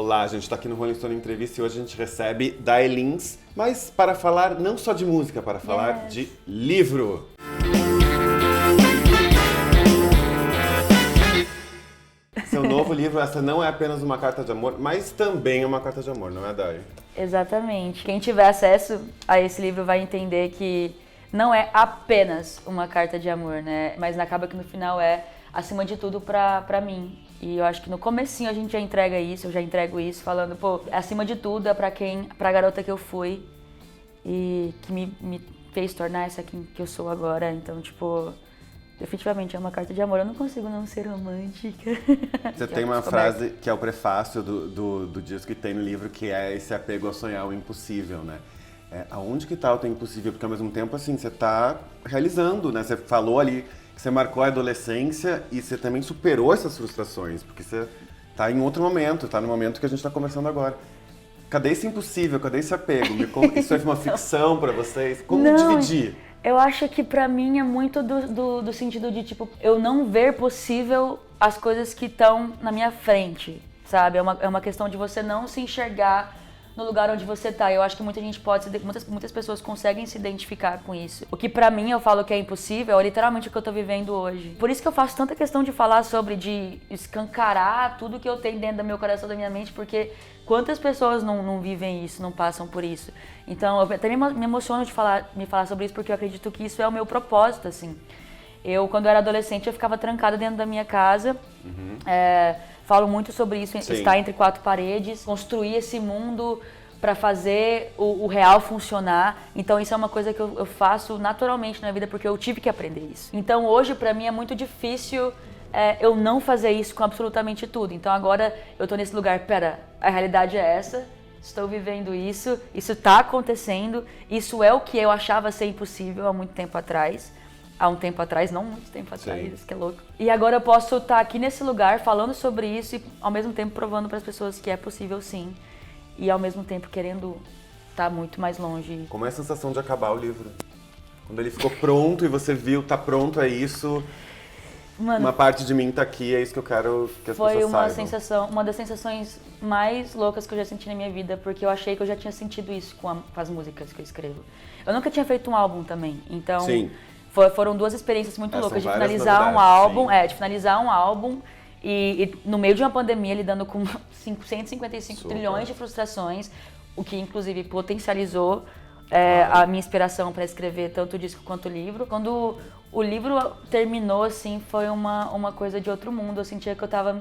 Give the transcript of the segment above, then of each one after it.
Olá, a gente está aqui no Rolling Stone Entrevista e hoje a gente recebe Day Lins, mas para falar não só de música, para falar de livro. Seu novo livro, essa não é apenas uma carta de amor, mas também é uma carta de amor, não é, Day? Exatamente. Quem tiver acesso a esse livro vai entender que não é apenas uma carta de amor, né? Mas acaba que no final é, acima de tudo, pra mim. E eu acho que no comecinho a gente já entrega isso, eu já entrego isso, falando, pô, acima de tudo é pra garota que eu fui e que me fez tornar essa que eu sou agora. Então, tipo, definitivamente é uma carta de amor. Eu não consigo não ser romântica. Você tem uma frase que é o prefácio do disco que tem no livro, que é esse apego a sonhar o impossível, né? Aonde que tá o teu impossível? Porque ao mesmo tempo, assim, você tá realizando, né? Você falou ali que você marcou a adolescência e você também superou essas frustrações, porque você tá em outro momento, tá no momento que a gente tá conversando agora. Cadê esse impossível? Cadê esse apego? Isso é uma ficção pra vocês? Como dividir? Eu acho que pra mim é muito do sentido de, tipo, eu não ver possível as coisas que estão na minha frente, sabe? É uma questão de você não se enxergar no lugar onde você tá. Eu acho que muitas pessoas conseguem se identificar com isso. O que pra mim eu falo que é impossível é literalmente o que eu tô vivendo hoje. Por isso que eu faço tanta questão de falar sobre, de escancarar tudo que eu tenho dentro do meu coração, da minha mente, porque quantas pessoas não vivem isso, não passam por isso. Então eu até me emociono de me falar sobre isso, porque eu acredito que isso é o meu propósito, assim. Quando eu era adolescente, eu ficava trancada dentro da minha casa. Falo muito sobre isso, estar entre quatro paredes, construir esse mundo para fazer o real funcionar. Então isso é uma coisa que eu faço naturalmente na vida, porque eu tive que aprender isso. Então hoje para mim é muito difícil eu não fazer isso com absolutamente tudo. Então agora eu tô nesse lugar, a realidade é essa, estou vivendo isso tá acontecendo, isso é o que eu achava ser impossível há muito tempo atrás. Há um tempo atrás, não muito tempo atrás, isso que é louco. E agora eu posso estar aqui nesse lugar falando sobre isso e ao mesmo tempo provando para as pessoas que é possível sim. E ao mesmo tempo querendo estar muito mais longe. Como é a sensação de acabar o livro? Quando ele ficou pronto e você viu, tá pronto, é isso. Mano, uma parte de mim tá aqui, é isso que eu quero que as pessoas saibam. Uma das sensações mais loucas que eu já senti na minha vida, porque eu achei que eu já tinha sentido isso com as músicas que eu escrevo. Eu nunca tinha feito um álbum também, então... Sim. Foram duas experiências muito loucas de finalizar um álbum, e no meio de uma pandemia lidando com 155 trilhões de frustrações, o que inclusive potencializou a minha inspiração para escrever tanto o disco quanto o livro. Quando o livro terminou, assim, foi uma coisa de outro mundo. Eu sentia que eu tava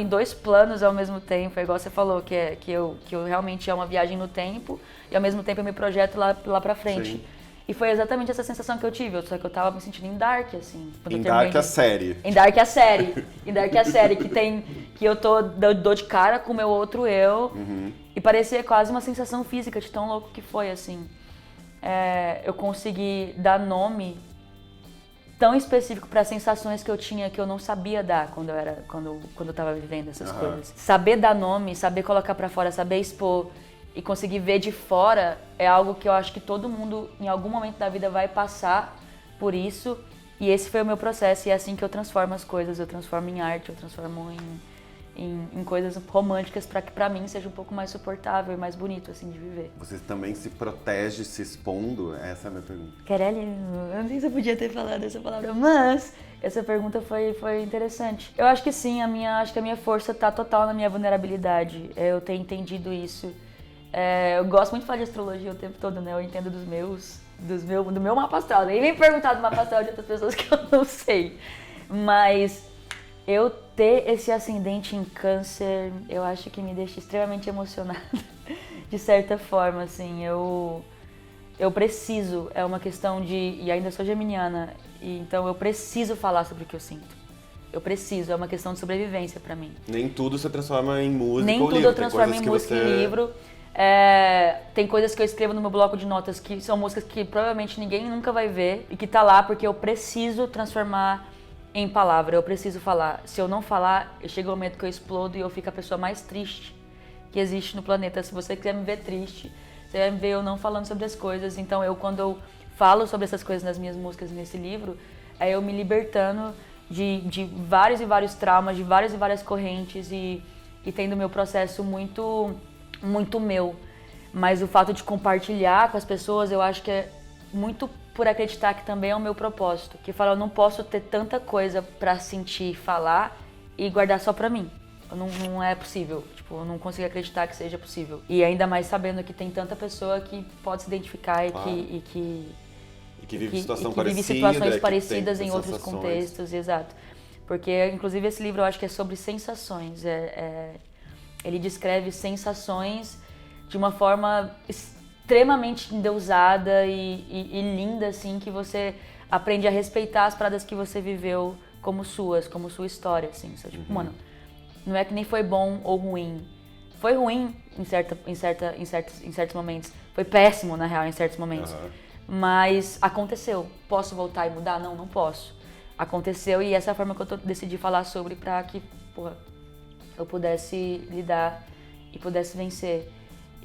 em dois planos ao mesmo tempo, igual você falou, que eu realmente é uma viagem no tempo e ao mesmo tempo eu me projeto lá pra frente. Sim. E foi exatamente essa sensação que eu tive, só que eu tava me sentindo em Dark, assim. Em Dark a série. Em Dark a série. Em Dark a série, que eu dou de cara com o meu outro eu. Uhum. E parecia quase uma sensação física de tão louco que foi, assim. Eu consegui dar nome tão específico para sensações que eu tinha que eu não sabia dar quando eu tava vivendo essas coisas. Saber dar nome, saber colocar para fora, saber expor e conseguir ver de fora é algo que eu acho que todo mundo, em algum momento da vida, vai passar por isso. E esse foi o meu processo, e é assim que eu transformo as coisas. Eu transformo em arte, eu transformo em coisas românticas para que pra mim seja um pouco mais suportável e mais bonito, assim, de viver. Você também se protege se expondo? Essa é a minha pergunta. Caralho, eu não sei se eu podia ter falado essa palavra, mas essa pergunta foi interessante. Eu acho que sim, acho que a minha força tá total na minha vulnerabilidade. Eu tenho entendido isso. Eu gosto muito de falar de astrologia o tempo todo, né? Eu entendo do meu mapa astral. Nem vem perguntar do mapa astral de outras pessoas que eu não sei. Mas eu ter esse ascendente em Câncer, eu acho que me deixa extremamente emocionada. De certa forma, assim, eu preciso, é uma questão e ainda sou geminiana, então eu preciso falar sobre o que eu sinto. É uma questão de sobrevivência pra mim. Nem tudo se transforma em música ou livro. Nem tudo eu transformo em música e livro. Tem coisas que eu escrevo no meu bloco de notas que são músicas que provavelmente ninguém nunca vai ver e que tá lá porque eu preciso transformar em palavra, eu preciso falar. Se eu não falar, chega um momento que eu explodo e eu fico a pessoa mais triste que existe no planeta. Se você quiser me ver triste, você vai me ver eu não falando sobre as coisas. Então quando eu falo sobre essas coisas nas minhas músicas nesse livro, eu me libertando de vários e vários traumas, de várias e várias correntes e e tendo meu processo muito, muito meu. Mas o fato de compartilhar com as pessoas, eu acho que é muito por acreditar que também é o meu propósito. Que fala, eu não posso ter tanta coisa pra sentir, falar e guardar só pra mim. Não é possível, tipo, eu não consigo acreditar que seja possível. E ainda mais sabendo que tem tanta pessoa que pode se identificar e que vive situações parecidas em outros contextos, exato. Porque, inclusive, esse livro eu acho que é sobre sensações. Ele descreve sensações de uma forma extremamente endeusada e linda, assim, que você aprende a respeitar as paradas que você viveu como suas, como sua história, assim. Só, tipo, mano, não é que nem foi bom ou ruim. Foi ruim em certos momentos. Foi péssimo, na real, em certos momentos. Mas aconteceu. Posso voltar e mudar? Não, não posso. Aconteceu e essa é a forma que eu decidi falar sobre pra que, porra, eu pudesse lidar e pudesse vencer.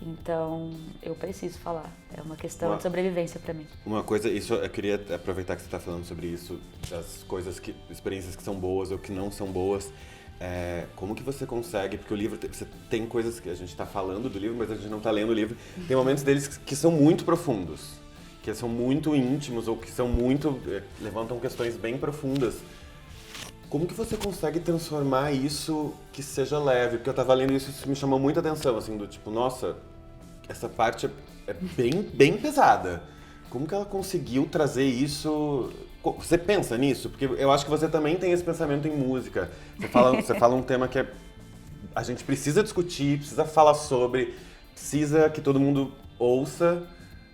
Então, eu preciso falar. É uma questão de sobrevivência pra mim. Uma coisa, isso eu queria aproveitar que você tá falando sobre isso, das coisas experiências que são boas ou que não são boas. Como que você consegue, porque o livro, você tem coisas que a gente tá falando do livro, mas a gente não tá lendo o livro. Tem momentos deles que são muito profundos, que são muito íntimos ou que são muito, levantam questões bem profundas. Como que você consegue transformar isso que seja leve? Porque eu tava lendo isso e isso me chamou muita atenção, assim, do tipo, nossa, essa parte é bem pesada. Como que ela conseguiu trazer isso? Você pensa nisso? Porque eu acho que você também tem esse pensamento em música. Você fala um tema que a gente precisa discutir, precisa falar sobre, precisa que todo mundo ouça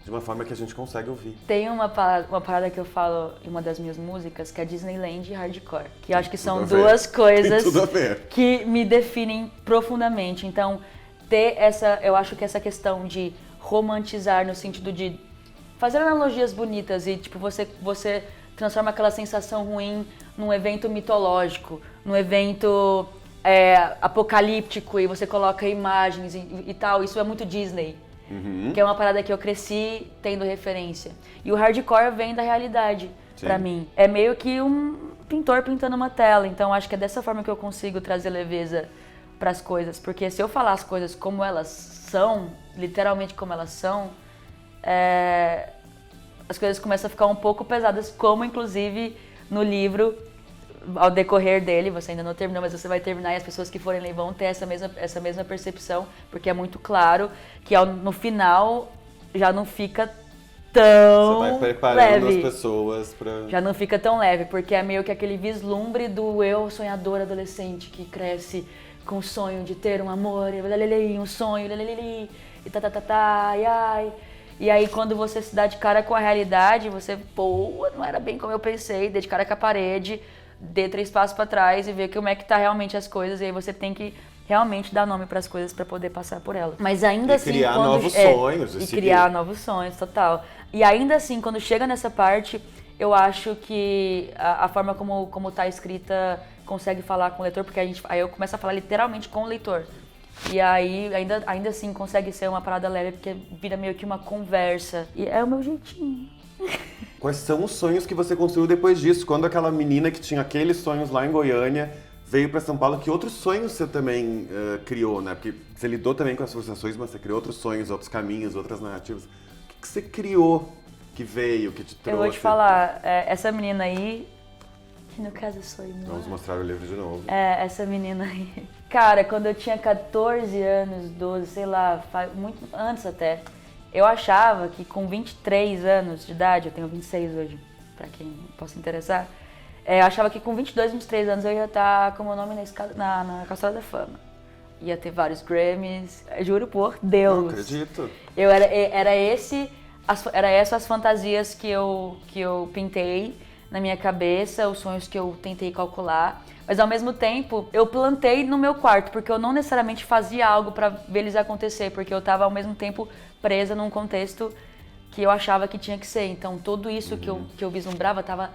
de uma forma que a gente consegue ouvir. Tem uma parada que eu falo em uma das minhas músicas, que é Disneyland e Hardcore. Que eu acho que são duas coisas que me definem profundamente. Então, eu acho que essa questão de romantizar no sentido de fazer analogias bonitas e tipo, você transforma aquela sensação ruim num evento mitológico, num evento apocalíptico e você coloca imagens e tal. Isso é muito Disney. Que é uma parada que eu cresci tendo referência. E o hardcore vem da realidade, pra mim. É meio que um pintor pintando uma tela. Então acho que é dessa forma que eu consigo trazer leveza pras coisas. Porque se eu falar as coisas como elas são, literalmente como elas são, as coisas começam a ficar um pouco pesadas, como inclusive no livro, ao decorrer dele, você ainda não terminou, mas você vai terminar e as pessoas que forem ler vão ter essa mesma percepção, porque é muito claro que no final já não fica tão leve. Você vai preparando as pessoas pra... Já não fica tão leve, porque é meio que aquele vislumbre do eu sonhador adolescente que cresce com o sonho de ter um amor, um sonho, e ai. E aí quando você se dá de cara com a realidade, você, não era bem como eu pensei, dei de cara com a parede, dê 3 passos pra trás e ver como é que tá realmente as coisas, e aí você tem que realmente dar nome pras coisas pra poder passar por elas. Mas ainda assim, criar novos sonhos. E criar novos sonhos, total. E ainda assim, quando chega nessa parte, eu acho que a forma como tá escrita consegue falar com o leitor, porque aí eu começo a falar literalmente com o leitor. E aí, ainda assim, consegue ser uma parada leve, porque vira meio que uma conversa. E é o meu jeitinho. Quais são os sonhos que você construiu depois disso? Quando aquela menina que tinha aqueles sonhos lá em Goiânia veio para São Paulo, que outros sonhos você também criou, né? Porque você lidou também com as frustrações, mas você criou outros sonhos, outros caminhos, outras narrativas. O que você criou que veio, que te trouxe? Eu vou te falar, essa menina aí, que no caso sou eu. Vamos mostrar o livro de novo. Essa menina aí. Cara, quando eu tinha 14 anos, 12, sei lá, muito antes até, eu achava que com 23 anos de idade, eu tenho 26 hoje, pra quem possa interessar, eu achava que com 22, 23 anos eu ia estar com o meu nome na Calçada da Fama. Ia ter vários Grammys, juro por Deus. Não acredito. Era essas as fantasias que eu pintei na minha cabeça, os sonhos que eu tentei calcular. Mas ao mesmo tempo, eu plantei no meu quarto, porque eu não necessariamente fazia algo pra ver eles acontecer, porque eu tava ao mesmo tempo presa num contexto que eu achava que tinha que ser. Então tudo isso que eu vislumbrava tava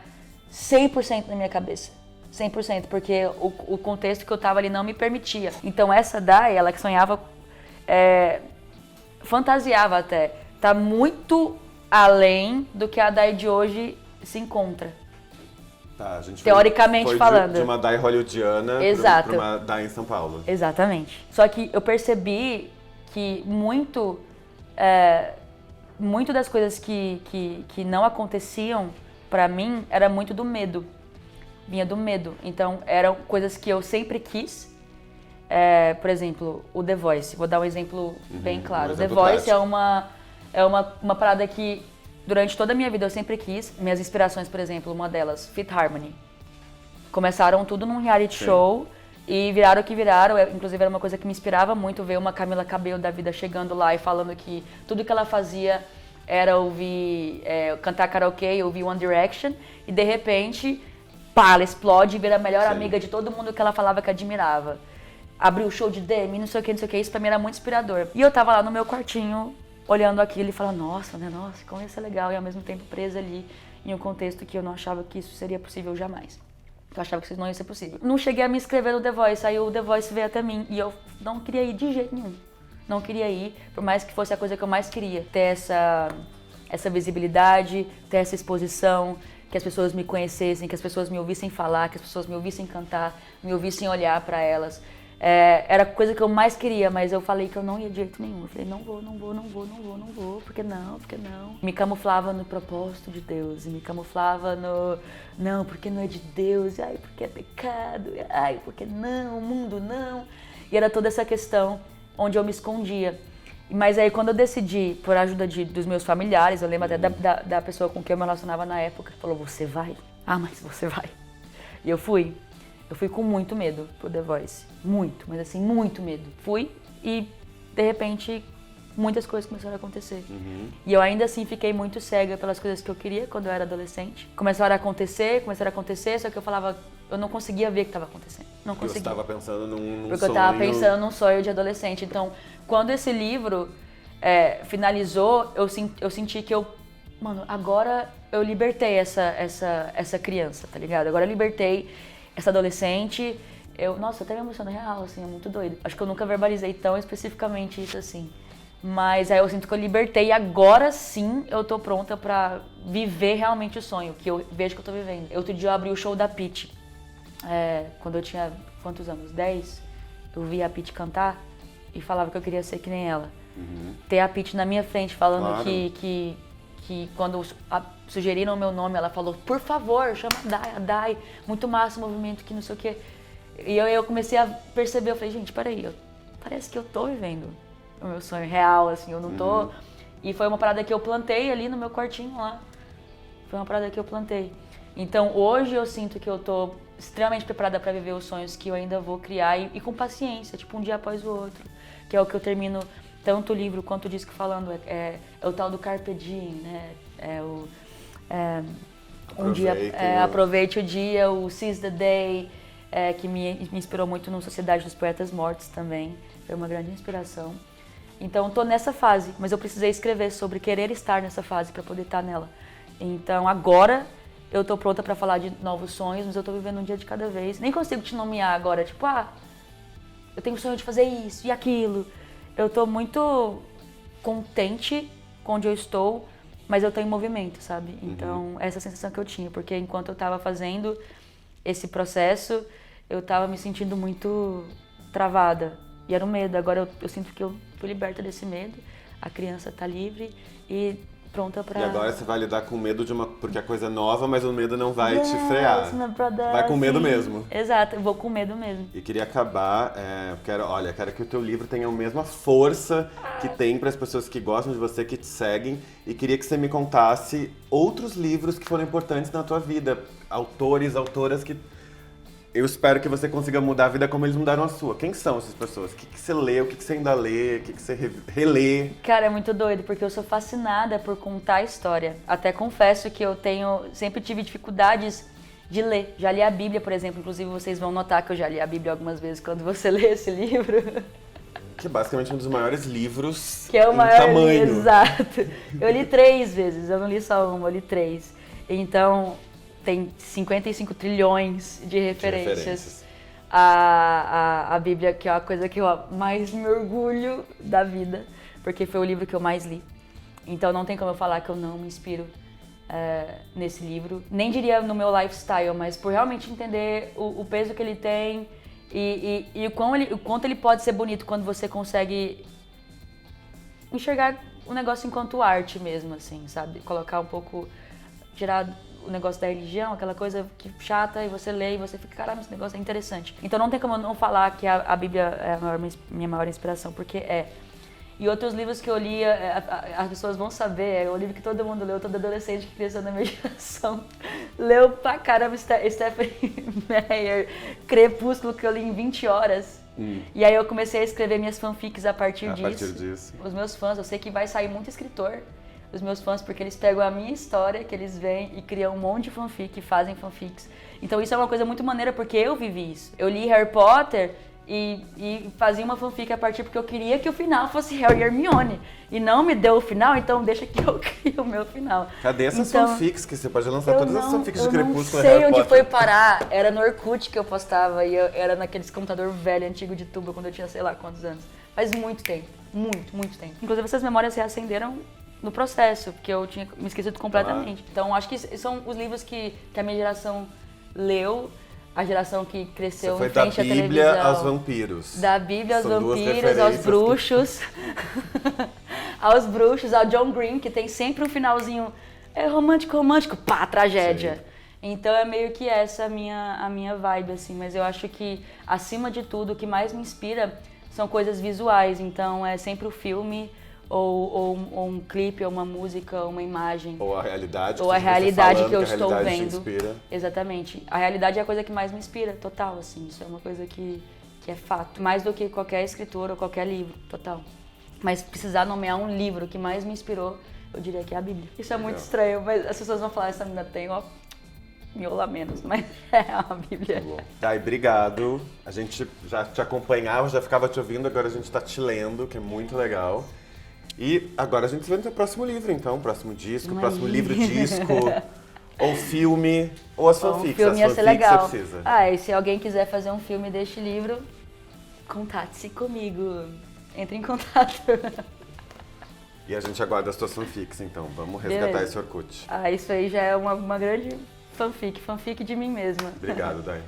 100% na minha cabeça. 100%, porque o contexto que eu tava ali não me permitia. Então essa Dai, ela que sonhava, fantasiava até, tá muito além do que a Dai de hoje se encontra. Tá, a gente teoricamente foi falando. De uma DAI hollywoodiana Exato. para uma DAI em São Paulo. Exatamente. Só que eu percebi que muito das coisas que não aconteciam pra mim era muito do medo. Vinha do medo. Então, eram coisas que eu sempre quis. Por exemplo, o The Voice. Vou dar um exemplo bem claro. The Voice é uma parada que durante toda a minha vida eu sempre quis. Minhas inspirações, por exemplo, uma delas, Fifth Harmony. Começaram tudo num reality show e viraram o que viraram. Inclusive era uma coisa que me inspirava muito ver uma Camila Cabello da vida chegando lá e falando que tudo que ela fazia era ouvir, cantar karaokê, ouvir One Direction. E de repente, pá, ela explode e vira a melhor amiga de todo mundo que ela falava que admirava. Abriu o show de Demi, não sei o que, isso pra mim era muito inspirador. E eu tava lá no meu quartinho, olhando aquilo e falando, nossa, como ia ser legal, e ao mesmo tempo presa ali em um contexto que eu não achava que isso seria possível jamais. Eu achava que isso não ia ser possível. Não cheguei a me inscrever no The Voice, aí o The Voice veio até mim e eu não queria ir de jeito nenhum. Não queria ir, por mais que fosse a coisa que eu mais queria. Ter essa visibilidade, ter essa exposição, que as pessoas me conhecessem, que as pessoas me ouvissem falar, que as pessoas me ouvissem cantar, me ouvissem olhar pra elas. Era a coisa que eu mais queria, mas eu falei que eu não ia de jeito nenhum. Eu falei, não vou, por que não? Me camuflava no propósito de Deus, e me camuflava no, não, porque não é de Deus, ai, porque é pecado, ai, porque não, o mundo não. E era toda essa questão onde eu me escondia. Mas aí quando eu decidi, por ajuda dos meus familiares, eu lembro até da pessoa com quem eu me relacionava na época, falou, você vai? Ah, mas você vai. E eu fui. Eu fui com muito medo pro The Voice. Muito, mas assim, muito medo. Fui e, de repente, muitas coisas começaram a acontecer. E eu ainda assim fiquei muito cega pelas coisas que eu queria quando eu era adolescente. Começaram a acontecer, só que eu falava, eu não conseguia ver o que estava acontecendo. Não conseguia. Porque você estava pensando num sonho. Porque eu estava pensando num sonho de adolescente. Então, quando esse livro finalizou, eu senti que mano, agora eu libertei essa criança, tá ligado? Agora eu libertei essa adolescente. Nossa, até me emociono real, assim, é muito doido. Acho que eu nunca verbalizei tão especificamente isso assim. Mas aí eu sinto que eu libertei e agora sim eu tô pronta pra viver realmente o sonho, que eu vejo que eu tô vivendo. Outro dia eu abri o show da Pitty. Quando eu tinha, quantos anos? 10. Eu via a Pitty cantar e falava que eu queria ser que nem ela. Ter a Pitty na minha frente falando que quando sugeriram o meu nome, ela falou, por favor, chama a Dai, muito massa o movimento, que não sei o quê. E eu comecei a perceber, eu falei, gente, peraí, parece que eu tô vivendo o meu sonho real, assim, eu não tô... E foi uma parada que eu plantei ali no meu quartinho lá. Foi uma parada que eu plantei. Então hoje eu sinto que eu tô extremamente preparada para viver os sonhos que eu ainda vou criar e com paciência, tipo um dia após o outro. Que é o que eu termino tanto o livro quanto o disco falando. É o tal do Carpe Diem, né? Aproveite o dia, o Seize the Day, que me inspirou muito no Sociedade dos Poetas Mortos também. Foi uma grande inspiração. Então, tô nessa fase, mas eu precisei escrever sobre querer estar nessa fase para poder estar nela. Então, agora eu tô pronta para falar de novos sonhos, mas eu tô vivendo um dia de cada vez. Nem consigo te nomear agora, tipo, eu tenho o sonho de fazer isso e aquilo. Eu tô muito contente com onde eu estou, mas eu tô em movimento, sabe? Então, essa é a sensação que eu tinha, porque enquanto eu tava fazendo esse processo, eu tava me sentindo muito travada. E era um medo. Agora eu sinto que eu fui liberta desse medo, a criança tá livre e pronta pra... E agora você vai lidar com medo porque é coisa nova, mas o medo não vai te frear. Vai com medo mesmo. Exato, eu vou com medo mesmo. E queria acabar, quero que o teu livro tenha a mesma força que tem para as pessoas que gostam de você, que te seguem. E queria que você me contasse outros livros que foram importantes na tua vida. Autores, autoras que... Eu espero que você consiga mudar a vida como eles mudaram a sua. Quem são essas pessoas? O que você lê? O que você ainda lê? O que você relê? Cara, é muito doido, porque eu sou fascinada por contar a história. Até confesso que eu sempre tive dificuldades de ler. Já li a Bíblia, por exemplo. Inclusive, vocês vão notar que eu já li a Bíblia algumas vezes quando você lê esse livro. Que é basicamente um dos maiores livros que é o maior tamanho. Exato. Eu li 3 vezes, eu não li só uma, eu li 3. Então... tem 55 trilhões de referências. A Bíblia, que é a coisa que eu mais me orgulho da vida, porque foi o livro que eu mais li. Então não tem como eu falar que eu não me inspiro nesse livro. Nem diria no meu lifestyle, mas por realmente entender o peso que ele tem e o quanto ele pode ser bonito quando você consegue enxergar o negócio enquanto arte mesmo, assim, sabe? Colocar um pouco, tirar o negócio da religião, aquela coisa que chata, e você lê e você fica, caramba, esse negócio é interessante. Então não tem como eu não falar que a Bíblia é minha maior inspiração, porque é. E outros livros que eu li, as pessoas vão saber, é o livro que todo mundo leu, todo adolescente que cresceu na minha geração leu pra caramba, Stephenie Meyer, Crepúsculo, que eu li em 20 horas. E aí eu comecei a escrever minhas fanfics a partir disso. Os meus fãs, eu sei que vai sair muito escritor, os meus fãs, porque eles pegam a minha história, que eles vêm e criam um monte de fanfic, fazem fanfics. Então isso é uma coisa muito maneira, porque eu vivi isso. Eu li Harry Potter e fazia uma fanfic a partir porque eu queria que o final fosse Harry e Hermione. E não me deu o final, então deixa que eu crie o meu final. Cadê essas fanfics que você pode lançar todas as fanfics de Crepúsculo e Harry Potter? Eu não sei Potter. onde foi parar. Era no Orkut que eu postava e era naqueles computador velho, antigo de tubo, quando eu tinha sei lá quantos anos. Faz muito tempo. Muito tempo. Inclusive essas memórias se reacenderam no processo, porque eu tinha me esquecido completamente. Então acho que são os livros que a minha geração leu. A geração que cresceu em frente à televisão. Da Bíblia aos vampiros. Da Bíblia aos vampiros, aos bruxos. Aos bruxos, ao John Green, que tem sempre um finalzinho romântico, pá, tragédia. Sim. Então é meio que essa a minha vibe, assim. Mas eu acho que, acima de tudo, o que mais me inspira são coisas visuais. Então é sempre o filme, ou um clipe, ou uma música, ou uma imagem. Ou a realidade. Ou a realidade que eu estou vendo. Te inspira. Exatamente. A realidade é a coisa que mais me inspira, total, assim. Isso é uma coisa que é fato. Mais do que qualquer escritor ou qualquer livro, total. Mas precisar nomear um livro que mais me inspirou, eu diria que é a Bíblia. Isso é muito estranho, mas as pessoas vão falar, essa menina tem, ó, miola menos, mas é a Bíblia. Tá, e obrigado. A gente já te acompanhava, já ficava te ouvindo, agora a gente tá te lendo, que é muito legal. E agora a gente se vê no teu próximo livro, então. Próximo disco, próximo livro-disco, ou filme, ou as fanfics. Um filme ia ser Você legal. precisa. E se alguém quiser fazer um filme deste livro, contate-se comigo. Entre em contato. E a gente aguarda as tuas fanfics, então. Vamos resgatar esse Orkut. Isso aí já é uma grande fanfic de mim mesma. Obrigado, Dai.